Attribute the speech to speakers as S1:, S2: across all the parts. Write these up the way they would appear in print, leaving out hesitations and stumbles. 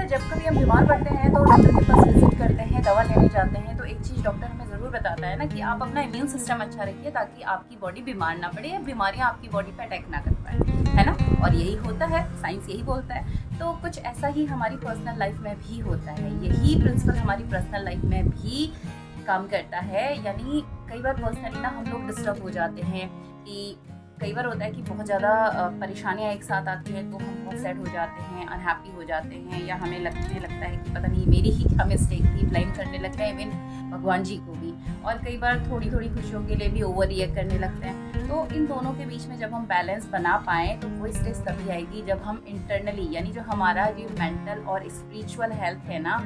S1: जब कभी हम बीमार पड़ते हैं तो डॉक्टर के पास विजिट करते हैं, दवा लेने जाते हैं, तो एक चीज़ डॉक्टर हमें ज़रूर बताता है ना कि आप अपना इम्यून सिस्टम अच्छा रखिए ताकि आपकी बॉडी बीमार ना पड़े या बीमारियां आपकी बॉडी पे अटैक ना कर पाए, है ना। और यही होता है, साइंस यही बोलता है। तो कुछ ऐसा ही हमारी पर्सनल लाइफ में भी होता है, यही प्रिंसिपल हमारी पर्सनल लाइफ में भी काम करता है। यानी कई बार पर्सनली ना हम लोग डिस्टर्ब हो जाते हैं कि कई बार होता है कि बहुत ज़्यादा परेशानियाँ एक साथ आती हैं तो हम बहुत सैड हो जाते हैं, अनहैप्पी हो जाते हैं, या हमें लगता है कि पता नहीं मेरी ही क्या मिस्टेक थी, ब्लेम करने लगते हैं इवन भगवान जी को भी। और कई बार थोड़ी थोड़ी खुशियों के लिए भी ओवर रिएक्ट करने लगते हैं। तो इन दोनों के बीच में जब हम बैलेंस बना पाएँ तो वो स्टेज तभी आएगी जब हम इंटरनली, यानी जो हमारा जो मेंटल और स्पिरिचुअल हेल्थ है ना,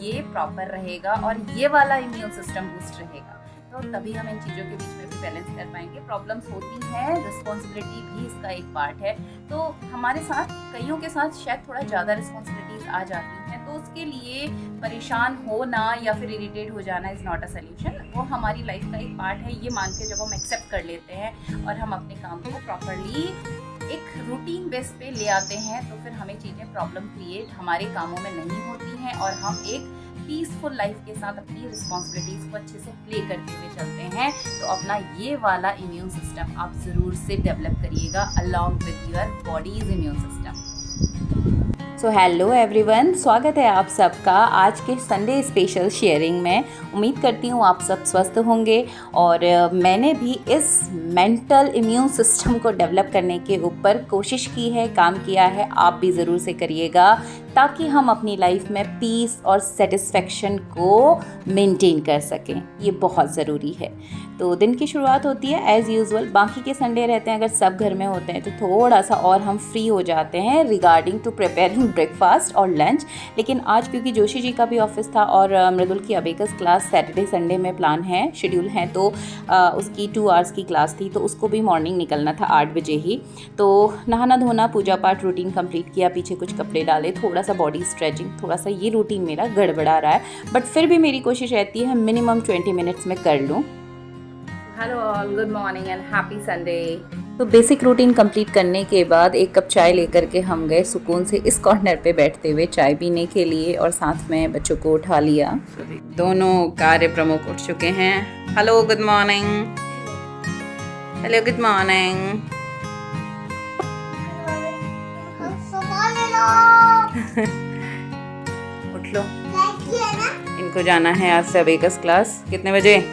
S1: ये प्रॉपर रहेगा और ये वाला इम्यून सिस्टम बूस्ट रहेगा। तो तभी हम इन चीज़ों के बीच में भी बैलेंस कर पाएंगे। प्रॉब्लम्स होती हैं, रिस्पॉन्सिबिलिटी भी इसका एक पार्ट है। तो हमारे साथ, कईयों के साथ शायद थोड़ा ज़्यादा रिस्पॉन्सिबिलिटीज आ जाती हैं, तो उसके लिए परेशान होना या फिर इरिटेट हो जाना इज़ नॉट अ सोल्यूशन। वो हमारी लाइफ का एक पार्ट है, ये मान के जब हम एक्सेप्ट कर लेते हैं और हम अपने काम को प्रॉपरली एक रूटीन बेस पे ले आते हैं, तो फिर हमें चीज़ें प्रॉब्लम क्रिएट हमारे कामों में नहीं होती हैं और हम एक पीसफुल लाइफ के साथ अपनी रिस्पॉन्सिबिलिटीज़ को अच्छे से प्ले करते हुए चलते हैं। तो अपना ये वाला इम्यून सिस्टम आप ज़रूर से डेवलप करिएगा along with your bodies immune system. So hello everyone, स्वागत है आप सबका आज के संडे स्पेशल शेयरिंग में। उम्मीद करती हूँ आप सब स्वस्थ होंगे और मैंने भी इस मेंटल इम्यून सिस्टम को डेवलप करने के ऊपर कोशिश की है, काम किया है। आप भी ज़रूर से करिएगा ताकि हम अपनी लाइफ में पीस और सेटिस्फेक्शन को मेंटेन कर सकें, ये बहुत ज़रूरी है। तो दिन की शुरुआत होती है एज़ यूजुअल, बाकी के संडे रहते हैं अगर सब घर में होते हैं तो थोड़ा सा और हम फ्री हो जाते हैं रिगार्डिंग टू प्रिपेयरिंग ब्रेकफास्ट और लंच। लेकिन आज क्योंकि जोशी जी का भी ऑफिस था और मृदुल की अबेकस क्लास सैटरडे संडे में प्लान है, शेड्यूल है, तो उसकी 2 आवर्स की क्लास थी, तो उसको भी मॉर्निंग निकलना था 8 बजे ही। तो नहाना धोना, पूजा पाठ, रूटीन कंप्लीट किया, पीछे कुछ कपड़े डाले, थोड़ा सा बॉडी स्ट्रेचिंग, थोड़ा सा ये रूटीन मेरा गड़बड़ा रहा है, बट फिर भी मेरी कोशिश रहती है मिनिमम 20 मिनट्स में कर लूँ। Hello all, good morning and happy Sunday. तो बेसिक रूटीन कंप्लीट करने के बाद 1 कप चाय लेकर के हम गए सुकून से इस कॉर्नर पे बैठते हुए चाय पीने के लिए, और साथ में बच्चों को उठा लिया। दोनों कार्य प्रमुख उठ चुके हैं। Hello good morning, hello good morning. उठ लो, इनको जाना है आज से अबेकस क्लास। कितने बजे?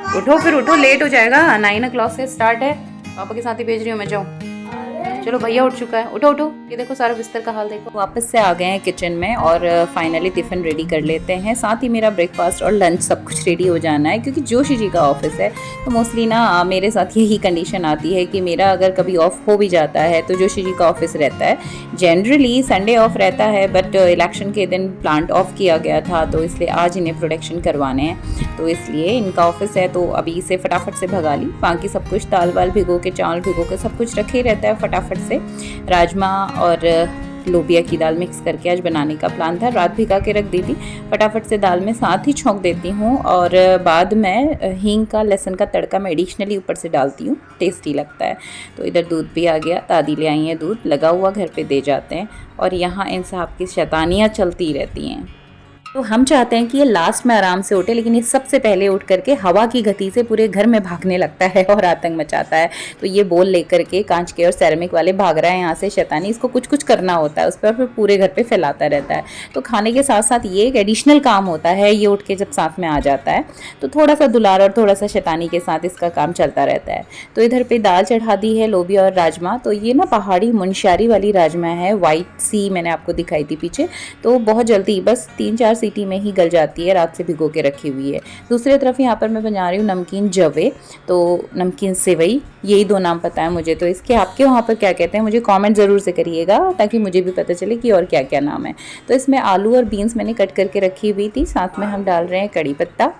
S1: उठो, फिर उठो, लेट हो जाएगा। 9 o'clock से स्टार्ट है। पापा के साथ ही भेज रही हूँ मैं, जाऊँ। चलो भैया उठ चुका है, उठो उठो। ये देखो सारा बिस्तर का हाल देखो। वापस से आ गए हैं किचन में और फाइनली टिफ़िन रेडी कर लेते हैं। साथ ही मेरा ब्रेकफास्ट और लंच सब कुछ रेडी हो जाना है क्योंकि जोशी जी का ऑफिस है। तो मोस्टली ना मेरे साथ यही कंडीशन आती है कि मेरा अगर कभी ऑफ हो भी जाता है तो जोशी जी का ऑफिस रहता है। जनरली संडे ऑफ रहता है, बट इलेक्शन के दिन प्लांट ऑफ किया गया था, तो इसलिए आज इन्हें प्रोडक्शन करवाने हैं, तो इसलिए इनका ऑफिस है। तो अभी इसे फटाफट से भगा ली। बाकी सब कुछ दाल वाल भिगो के, चावल भिगो के सब कुछ रखे रहता है फटाफट से। राजमा और लोबिया की दाल मिक्स करके आज बनाने का प्लान था, रात भिगा के रख दी थी। फटाफट से दाल में साथ ही छौंक देती हूँ और बाद में हींग का, लहसुन का तड़का मैं एडिशनली ऊपर से डालती हूँ, टेस्टी लगता है। तो इधर दूध भी आ गया, दादी ले आई हैं दूध, लगा हुआ घर पे दे जाते हैं। और यहाँ इन साहब की शैतानियाँ चलती रहती हैं। तो हम चाहते हैं कि ये लास्ट में आराम से उठे, लेकिन ये सबसे पहले उठ करके हवा की गति से पूरे घर में भागने लगता है और आतंक मचाता है। तो ये बोल लेकर के कांच के और सेरेमिक वाले भाग रहा है यहाँ से, शैतानी, इसको कुछ कुछ करना होता है उस पर, फिर पूरे घर पे फैलाता रहता है। तो खाने के साथ साथ ये एक एडिशनल काम होता है, ये उठ के जब साथ में आ जाता है तो थोड़ा सा दुलार और थोड़ा सा शैतानी के साथ इसका काम चलता रहता है। तो इधर पे दाल चढ़ा दी है, लोबिया और राजमा। तो ये ना पहाड़ी मुनस्यारी वाली राजमा है, वाइट सी मैंने आपको दिखाई थी पीछे, तो बहुत जल्दी बस 3-4 सीटी में ही गल जाती है, रात से भिगो के रखी हुई है। दूसरी तरफ यहाँ पर मैं बना रही हूँ नमकीन जवे, तो नमकीन सेवई, यही 2 नाम पता है मुझे। तो इसके आपके वहाँ पर क्या कहते हैं मुझे कमेंट ज़रूर से करिएगा ताकि मुझे भी पता चले कि और क्या क्या नाम है। तो इसमें आलू और बीन्स मैंने कट करके रखी हुई थी, साथ में हम डाल रहे हैं कड़ी पत्ता,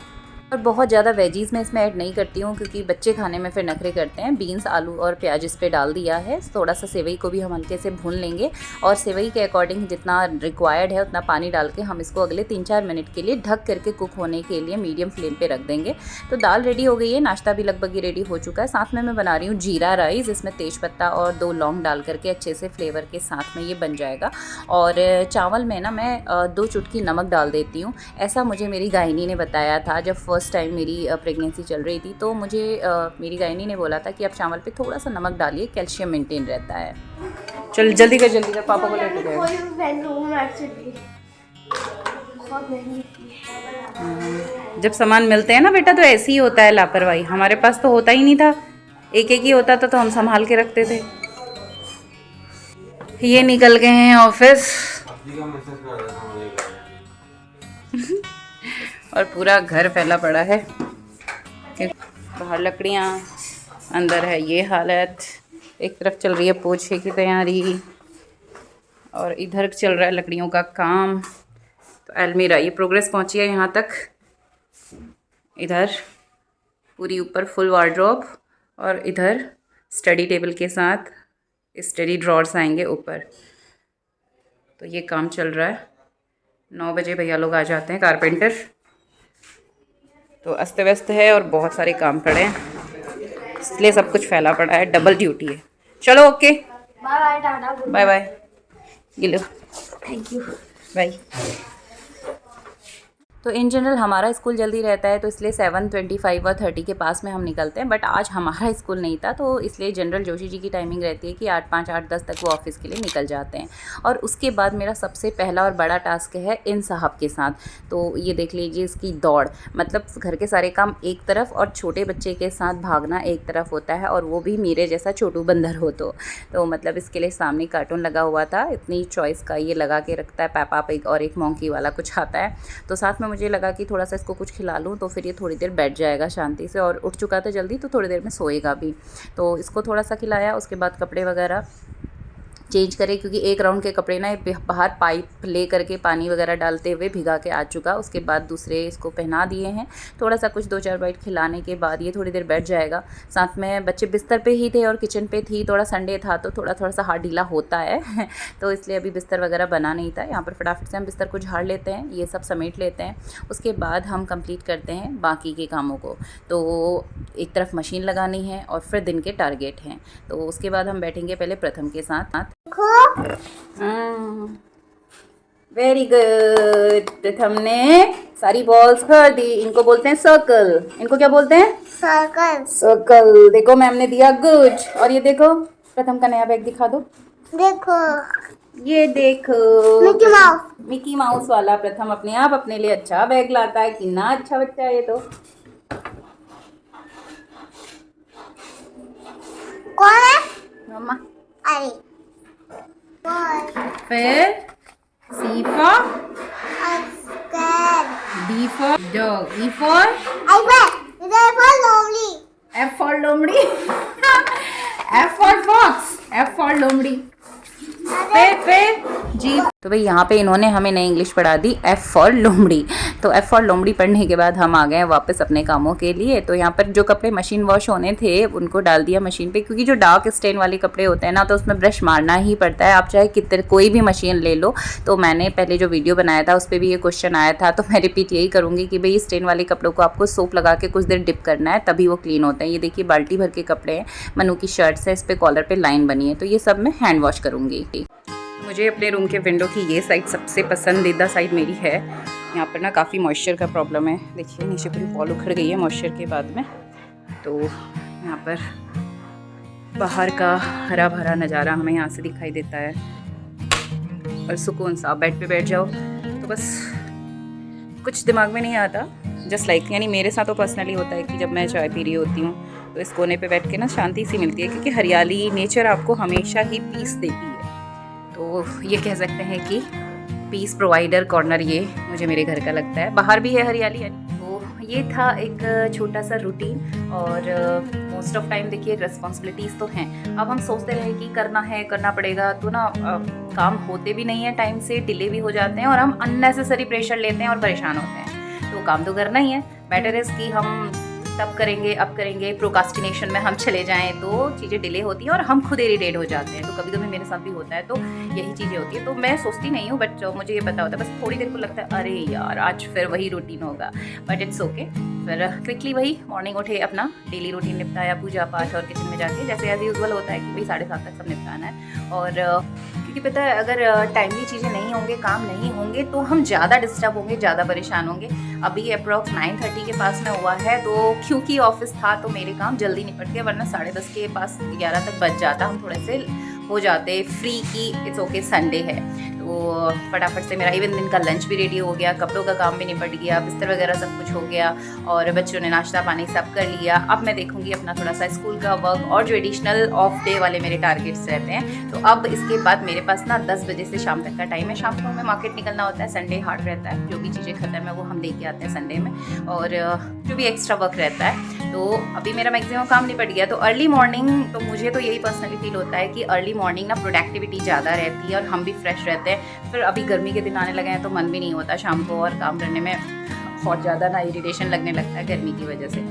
S1: और बहुत ज़्यादा वेजीज़ मैं इसमें ऐड नहीं करती हूँ क्योंकि बच्चे खाने में फिर नखरे करते हैं। बीन्स, आलू और प्याज इस पे डाल दिया है। थोड़ा सा सेवई को भी हम हल्के से भून लेंगे और सेवई के अकॉर्डिंग जितना रिक्वायर्ड है उतना पानी डाल के हम इसको अगले 3-4 मिनट के लिए ढक करके कुक होने के लिए मीडियम फ्लेम पे रख देंगे। तो दाल रेडी हो गई है, नाश्ता भी लगभग ही रेडी हो चुका है। साथ में मैं बना रही हूँ जीरा राइस, इसमें तेज़पत्ता और 2 लौंग डाल करके अच्छे से फ्लेवर के साथ में ये बन जाएगा। और चावल में ना मैं 2 चुटकी नमक डाल देती हूँ। ऐसा मुझे मेरी गायनी ने बताया था जब फर्स्ट टाइम मेरी प्रेगनेंसी चल रही थी, तो मुझे मेरी गायनी ने बोला था कि आप चावल पे थोड़ा सा नमक डालिए, कैल्शियम मेंटेन रहता है। चल जल्दी कर पापा को लेके जाओ। जब सामान मिलते हैं ना बेटा तो ऐसे ही होता है लापरवाही। हमारे पास तो होता ही नहीं था, एक एक ही होता था तो हम संभाल के रखते थे। ये निकल गए हैं ऑफिस और पूरा घर फैला पड़ा है, बाहर लकड़ियाँ, अंदर है ये हालत। एक तरफ चल रही है पोछे की तैयारी और इधर चल रहा है लकड़ियों का काम। तो अलमीरा ये प्रोग्रेस पहुंची है यहाँ तक। इधर पूरी ऊपर फुल वार्डरोब और इधर स्टडी टेबल के साथ स्टडी ड्रॉर्स आएंगे ऊपर। तो ये काम चल रहा है। 9 बजे भैया लोग आ जाते हैं कारपेंटर। तो अस्त व्यस्त है और बहुत सारे काम पड़े हैं, इसलिए सब कुछ फैला पड़ा है, डबल ड्यूटी है। चलो okay,
S2: bye bye, tata,
S1: bye bye, ये लो,
S2: थैंक यू,
S1: बाय। तो इन जनरल हमारा स्कूल जल्दी रहता है तो इसलिए 7:25 और 30 के पास में हम निकलते हैं। बट आज हमारा स्कूल नहीं था तो इसलिए जनरल जोशी जी की टाइमिंग रहती है कि 8:05 8:10 तक वो ऑफिस के लिए निकल जाते हैं। और उसके बाद मेरा सबसे पहला और बड़ा टास्क है इन साहब के साथ। तो ये देख लीजिए इसकी दौड़, मतलब घर के सारे काम एक तरफ और छोटे बच्चे के साथ भागना एक तरफ होता है, और वो भी मेरे जैसा छोटू बंदर हो तो मतलब इसके लिए सामने कार्टून लगा हुआ था। इतनी चॉइस का ये लगा के रखता है, पैपा पिग और एक मॉन्की वाला कुछ आता है। तो साथ में मुझे लगा कि थोड़ा सा इसको कुछ खिला लूँ तो फिर ये थोड़ी देर बैठ जाएगा शांति से, और उठ चुका था जल्दी तो थोड़ी देर में सोएगा भी। तो इसको थोड़ा सा खिलाया, उसके बाद कपड़े वगैरह चेंज करे क्योंकि एक राउंड के कपड़े ना बाहर पाइप ले करके पानी वगैरह डालते हुए भिगा के आ चुका। उसके बाद दूसरे इसको पहना दिए हैं। थोड़ा सा कुछ 2-4 बाइट खिलाने के बाद ये थोड़ी देर बैठ जाएगा। साथ में बच्चे बिस्तर पे ही थे और किचन पे थी, थोड़ा संडे था तो थोड़ा सा हाथ ढीला होता है तो इसलिए अभी बिस्तर वगैरह बना नहीं था। यहाँ पर फटाफट से हम बिस्तर को झाड़ लेते हैं, ये सब समेट लेते हैं। उसके बाद हम कंप्लीट करते हैं बाकी के कामों को। तो एक तरफ मशीन लगानी है और फिर दिन के टारगेट हैं। तो उसके बाद हम बैठेंगे पहले प्रथम के साथ। Very good. प्रथम ने सारी बॉल्स भर दी। इनको बोलते हैं सर्कल। इनको क्या बोलते हैं?
S2: सर्कल।
S1: सर्कल। देखो मैम ने दिया गुड। और ये देखो प्रथम का नया बैग दिखा दो।
S2: देखो,
S1: ये देखो
S2: मिकी माउस।
S1: मिकी माउस वाला प्रथम अपने आप अपने लिए अच्छा बैग लाता है। कितना अच्छा बच्चा है ये तो।
S2: कौन है?
S1: मम्मा।
S2: अरे
S1: फिर C for
S2: Oscar.
S1: D for dog, E for
S2: इधर पर लोमड़ी।
S1: F for लोमड़ी F for fox, F for लोमड़ी। फिर जी। तो भाई यहाँ पे इन्होंने हमें नई इंग्लिश पढ़ा दी, F फॉर लोमड़ी। तो F फॉर लोमड़ी पढ़ने के बाद हम आ गए वापस अपने कामों के लिए। तो यहाँ पर जो कपड़े मशीन वॉश होने थे उनको डाल दिया मशीन पे, क्योंकि जो डार्क स्टेन वाले कपड़े होते हैं ना तो उसमें ब्रश मारना ही पड़ता है। आप चाहे कितने कोई भी मशीन ले लो। तो मैंने पहले जो वीडियो बनाया था उस पर भी ये क्वेश्चन आया था, तो मैं रिपीट यही करूँगी कि भाई स्टेन वाले कपड़ों को आपको सोप लगा के कुछ देर डिप करना है, तभी वो क्लीन होते हैं। ये देखिए बाल्टी भर के कपड़े हैं, मनु की शर्ट्स है, इस पर कॉलर पर लाइन बनी है, तो ये सब मैं हैंड वॉश करूँगी। मुझे अपने रूम के विंडो की ये साइड सबसे पसंदीदा साइड मेरी है। यहाँ पर ना काफ़ी मॉइस्चर का प्रॉब्लम है। देखिए नीचे पूरी वॉल उखड़ गई है मॉइस्चर के बाद में। तो यहाँ पर बाहर का हरा भरा नज़ारा हमें यहाँ से दिखाई देता है और सुकून सा। बेड पे बैठ जाओ तो बस कुछ दिमाग में नहीं आता, जस्ट लाइक, यानी मेरे साथ तो पर्सनली होता है कि जब मैं चाय पी रही होती हूँ तो इस कोने पे बैठ के ना शांति सी मिलती है, क्योंकि हरियाली नेचर आपको हमेशा ही पीस देती है। तो ये कह सकते हैं कि पीस प्रोवाइडर कॉर्नर ये मुझे मेरे घर का लगता है। बाहर भी है हरियाली। तो ये था एक छोटा सा रूटीन, और मोस्ट ऑफ टाइम देखिए रिस्पॉन्सिबिलिटीज़ तो हैं। अब हम सोचते रहे कि करना पड़ेगा, तो ना काम होते भी नहीं है टाइम से, डिले भी हो जाते हैं और हम अननेसेसरी प्रेशर लेते हैं और परेशान होते हैं। तो काम तो करना ही है, बेटर इज़ कि हम तब करेंगे अब करेंगे, प्रोकास्टिनेशन में हम चले जाएं तो चीज़ें डिले होती हैं और हम खुद इरिटेट हो जाते हैं। तो कभी कभी मेरे साथ भी होता है, तो यही चीज़ें होती है। तो मैं सोचती नहीं हूँ, बट मुझे ये पता होता है, बस थोड़ी देर को लगता है अरे यार आज फिर वही रूटीन होगा, बट इट्स ओके। फिर क्विकली वही मॉर्निंग उठे, अपना डेली रूटीन निपटाया, पूजा पाठ और किचन में जाके जैसे एज यूजुअल होता है कि भाई 7:30 तक सब निपटाना है। और क्योंकि पता है अगर टाइमली चीज़ें नहीं होंगे, काम नहीं होंगे, तो हम ज़्यादा डिस्टर्ब होंगे, ज़्यादा परेशान होंगे। अभी अप्रॉक्स 9:30 के पास में हुआ है, तो क्योंकि ऑफिस था तो मेरे काम जल्दी निपट गए, वरना 10:30 के पास 11 तक बच जाता, हम थोड़े से हो जाते फ्री की इट्स ओके संडे है। तो फटाफट से मेरा इवन दिन का लंच भी रेडी हो गया, कपड़ों का काम भी निपट गया, बिस्तर वगैरह सब कुछ हो गया और बच्चों ने नाश्ता पानी सब कर लिया। अब मैं देखूंगी अपना थोड़ा सा स्कूल का वर्क और जो एडिशनल ऑफ डे वाले मेरे टारगेट्स रहते हैं। तो अब इसके बाद मेरे पास ना 10 बजे से शाम तक का टाइम है। शाम को हमें मार्केट निकलना होता है, संडे हाट रहता है, जो भी चीज़ें खत्म है वो हम लेके आते हैं संडे में, और जो भी एक्स्ट्रा वर्क रहता है। तो अभी मेरा मैक्सिमम काम निपट गया। तो अर्ली मॉर्निंग, तो मुझे तो यही पर्सनली फील होता है कि अर्ली मॉर्निंग ना प्रोडक्टिविटी ज़्यादा रहती है और हम भी फ्रेश रहते हैं। फिर अभी गर्मी के दिन आने लगे हैं तो मन भी नहीं होता शाम को और काम करने में, बहुत ज़्यादा ना इरिटेशन लगने लगता है गर्मी की वजह से।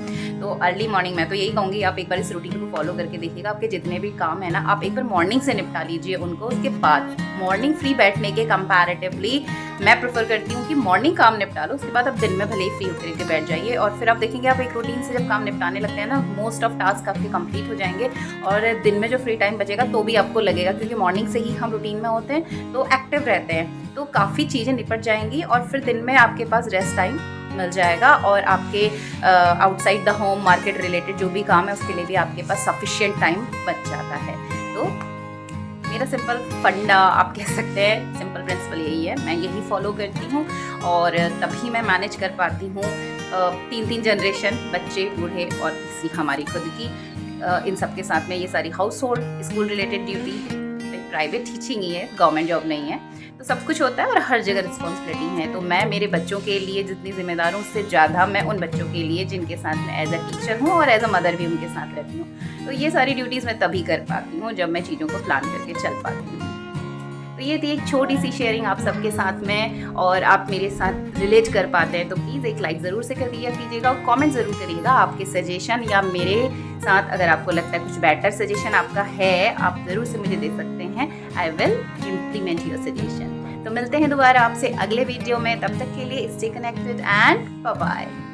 S1: तो अर्ली मॉर्निंग मैं तो यही कहूँगी आप एक बार इस रूटीन को फॉलो करके देखिएगा। आपके जितने भी काम है ना आप एक बार मॉर्निंग से निपटा लीजिए उनको। उसके बाद मॉर्निंग फ्री बैठने के कंपैरेटिवली मैं प्रेफर करती हूँ कि मॉर्निंग काम निपटा लो, उसके बाद आप दिन में भले ही फ्री होकर के बैठ जाइए। और फिर आप देखेंगे आप एक रूटीन से जब काम निपटाने लगते हैं ना, मोस्ट ऑफ टास्क आपके कंप्लीट हो जाएंगे और दिन में जो फ्री टाइम बचेगा तो भी आपको लगेगा, क्योंकि मॉर्निंग से ही हम रूटीन में होते हैं तो एक्टिव रहते हैं, तो काफ़ी चीज़ें निपट जाएंगी और फिर दिन में आपके पास रेस्ट टाइम मिल जाएगा और आपके outside the home market related जो भी काम है उसके लिए भी आपके पास सफिशिएंट टाइम बच जाता है। तो मेरा सिंपल फंडा आप कह सकते हैं, सिंपल प्रिंसिपल यही है, मैं यही फॉलो करती हूँ और तभी मैं मैनेज कर पाती हूँ 3 जनरेशन, बच्चे, बूढ़े और तीसरी हमारी खुद की, इन सब के साथ में ये सारी household, school related duty, private teaching ही है, गवर्नमेंट जॉब नहीं है, तो सब कुछ होता है और हर जगह रिस्पॉन्सिबिलिटी है। तो मैं मेरे बच्चों के लिए जितनी जिम्मेदार हूँ उससे ज़्यादा मैं उन बच्चों के लिए जिनके साथ मैं एज अ टीचर हूँ और एज अ मदर भी उनके साथ रहती हूँ। तो ये सारी ड्यूटीज़ मैं तभी कर पाती हूँ जब मैं चीज़ों को प्लान करके चल पाती हूँ। तो ये थी एक छोटी सी शेयरिंग आप सबके साथ में, और आप मेरे साथ रिलेट कर पाते हैं तो प्लीज़ एक लाइक ज़रूर से कर दिया कीजिएगा और कमेंट ज़रूर करिएगा आपके सजेशन, या मेरे साथ अगर आपको लगता है कुछ बेटर सजेशन आपका है आप ज़रूर से मुझे दे सकते हैं। I will implement your suggestion. तो मिलते हैं दोबारा आपसे अगले वीडियो में, तब तक के लिए stay connected and bye bye.